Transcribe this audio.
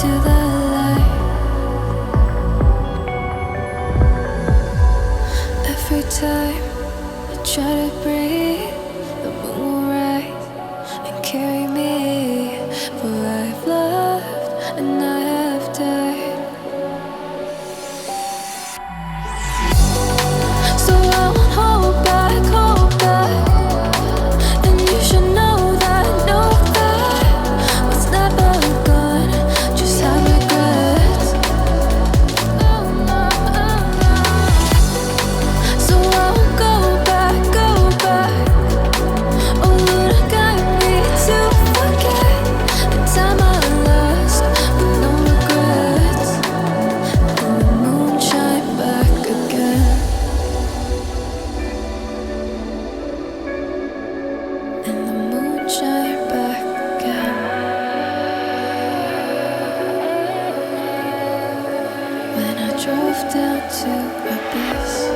to the light. Every time I try to breathe, the moon will rise and carry me. For I've loved and I have died. So I won't hold back, hold back. And you should know that what's never gone just have regrets. So I won't go back, go back. Oh Lord, guide me to forget the time I lost with no regrets. And the moon shine back again. And the moon shine back again. When I drove down to abyss.